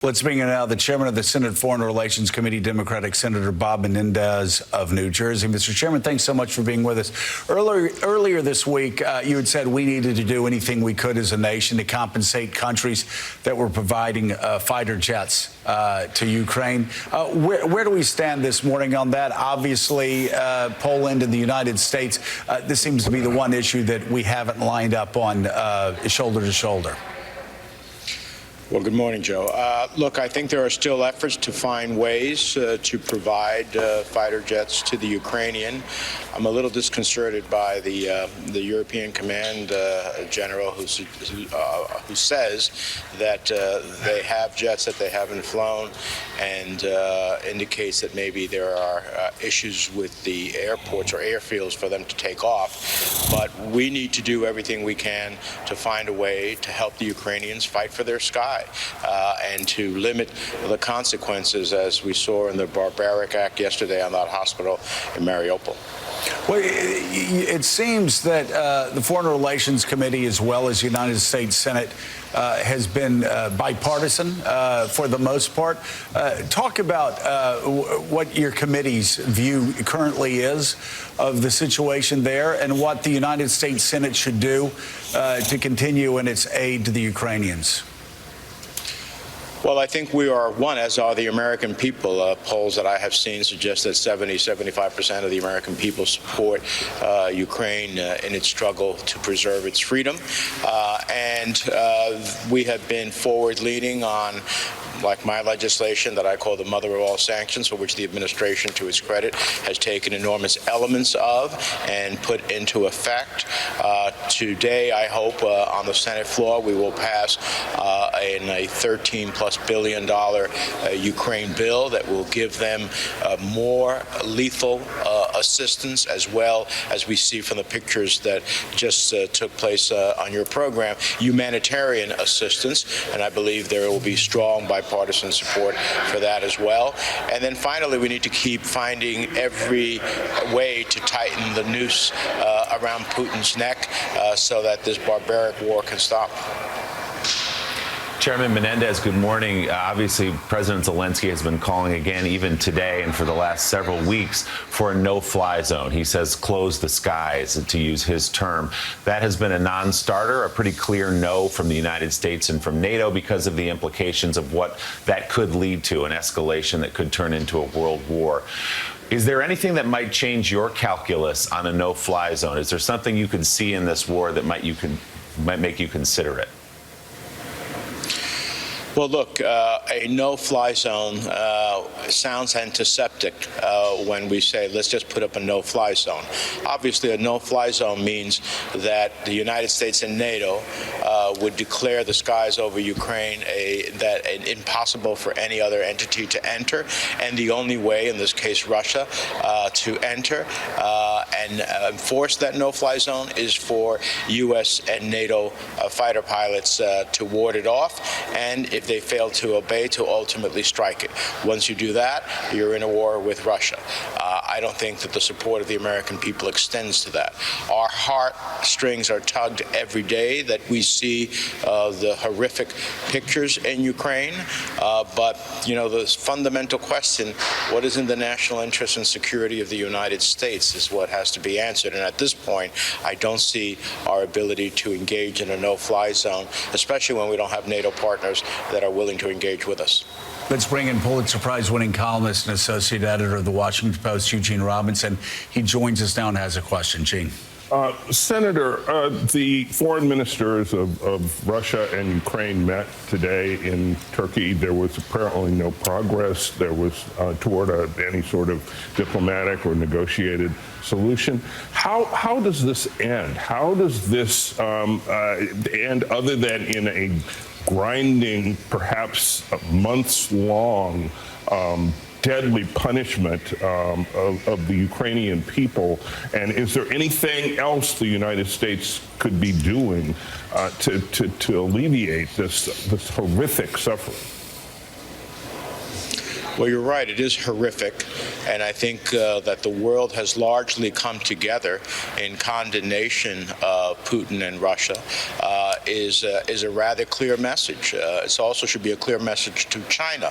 Let's bring in now the chairman of the Senate Foreign Relations Committee, Democratic Senator Bob Menendez of New Jersey. Mr. Chairman, thanks so much for being with us. Earlier this week, you had said we needed to do anything we could as a nation to compensate countries that were providing fighter jets to Ukraine. Where do we stand this morning on that? Obviously, Poland and the United States, this seems to be the one issue that we haven't lined up on shoulder to shoulder. Well, good morning, Joe. Look, I think there are still efforts to find ways to provide fighter jets to the Ukrainian. I'm a little disconcerted by the European Command General who says that they have jets that they haven't flown, and indicates that maybe there are issues with the airports or airfields for them to take off. But we need to do everything we can to find a way to help the Ukrainians fight for their sky. And to limit the consequences, as we saw in the barbaric act yesterday on that hospital in Mariupol. Well, it seems that the Foreign Relations Committee, as well as the United States Senate, has been bipartisan for the most part. Talk about what your committee's view currently is of the situation there and what the United States Senate should do to continue in its aid to the Ukrainians. Well, I think we are one, as are the American people. Polls that I have seen suggest that 75% of the American people support Ukraine in its struggle to preserve its freedom. And we have been forward-leaning on, like my legislation that I call the mother of all sanctions, for which the administration, to its credit, has taken enormous elements of and put into effect. Today, I hope, on the Senate floor, we will pass a $13+ billion Ukraine bill that will give them more lethal assistance, as well as we see from the pictures that just took place on your program, humanitarian assistance. And I believe there will be strong bipartisan support for that as well. And then finally, we need to keep finding every way to tighten the noose around Putin's neck so that this barbaric war can stop. Chairman Menendez, good morning. Obviously, President Zelensky has been calling again, even today and for the last several weeks, for a no-fly zone. He says close the skies, to use his term. That has been a non-starter, a pretty clear no from the United States and from NATO because of the implications of what that could lead to, an escalation that could turn into a world war. Is there anything that might change your calculus on a no-fly zone? Is there something you could see in this war that might make you consider it? Well, look, a no-fly zone sounds antiseptic when we say, let's just put up a no-fly zone. Obviously, a no-fly zone means that the United States and NATO would declare the skies over Ukraine impossible for any other entity to enter, and the only way, in this case Russia, to enter and enforce that no-fly zone is for U.S. and NATO fighter pilots to ward it off, and if they fail to obey, to ultimately strike it. Once you do that, you're in a war with Russia. I don't think that the support of the American people extends to that. Our heartstrings are tugged every day that we see the horrific pictures in Ukraine. But, you know, the fundamental question, what is in the national interest and security of the United States, is what has to be answered. And at this point, I don't see our ability to engage in a no-fly zone, especially when we don't have NATO partners that are willing to engage with us. Let's bring in Pulitzer Prize-winning columnist and associate editor of the Washington Post, Eugene Robinson. He joins us now and has a question. Gene. Senator, the foreign ministers of Russia and Ukraine met today in Turkey. There was apparently no progress. There was toward any sort of diplomatic or negotiated solution. How does this end? How does this end, other than in a grinding, perhaps months-long deadly punishment of the Ukrainian people? And is there anything else the United States could be doing to alleviate this horrific suffering? Well, you're right. It is horrific. And I think that the world has largely come together in condemnation of Putin and Russia. is a rather clear message. It also should be a clear message to China,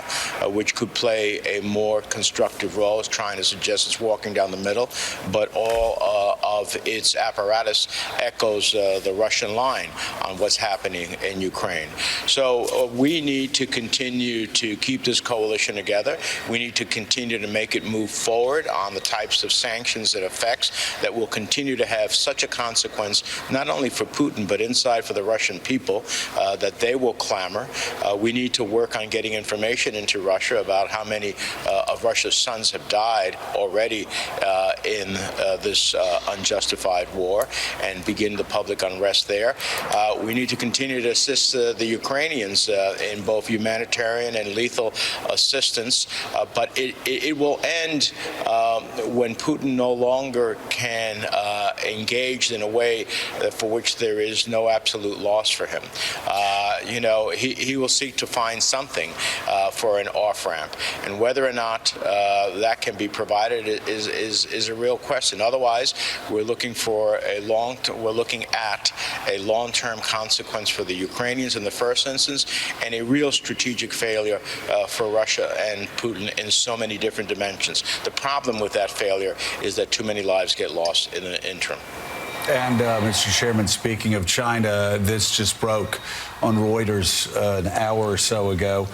which could play a more constructive role, as China suggests it's walking down the middle, but all of its apparatus echoes the Russian line on what's happening in Ukraine. So we need to continue to keep this coalition together. We need to continue to make it move forward on the types of sanctions it affects that will continue to have such a consequence, not only for Putin, but inside for the Russian people, that they will clamor. We need to work on getting information into Russia about how many of Russia's sons have died already in this unjustified war and begin the public unrest there. We need to continue to assist the Ukrainians in both humanitarian and lethal assistance, but it will end when Putin no longer can engage in a way for which there is no absolute loss for him. He will seek to find something for an off-ramp, and whether or not that can be provided is a real question. Otherwise, we're looking at a long-term consequence for the Ukrainians in the first instance, and a real strategic failure for Russia and Putin in so many different dimensions. The problem with that failure is that too many lives get lost in the interim. And, Mr. Chairman, speaking of China, this just broke on Reuters an hour or so ago.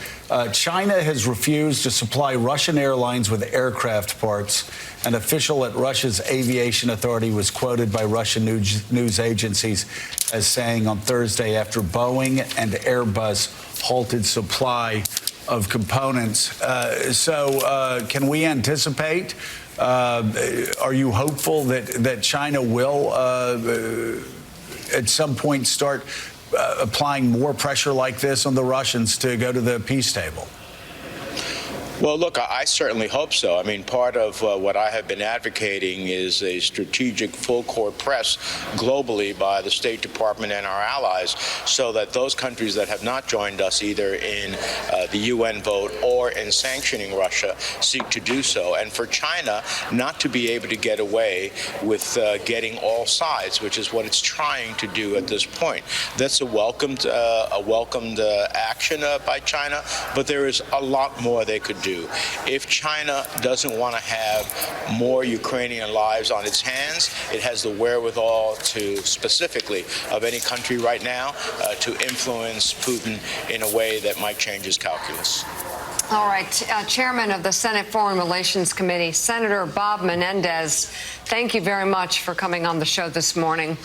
China has refused to supply Russian airlines with aircraft parts. An official at Russia's aviation authority was quoted by Russian news agencies as saying on Thursday, after Boeing and Airbus halted supply of components. Can we anticipate? Are you hopeful that China will, at some point, start applying more pressure like this on the Russians to go to the peace table? Well, look, I certainly hope so. I mean, part of what I have been advocating is a strategic full-court press globally by the State Department and our allies, so that those countries that have not joined us either in the UN vote or in sanctioning Russia seek to do so. And for China not to be able to get away with getting all sides, which is what it's trying to do at this point. That's a welcomed action by China, but there is a lot more they could do. If China doesn't want to have more Ukrainian lives on its hands, it has the wherewithal to, specifically of any country right now, to influence Putin in a way that might change his calculus. All right. Chairman of the Senate Foreign Relations Committee, Senator Bob Menendez, thank you very much for coming on the show this morning.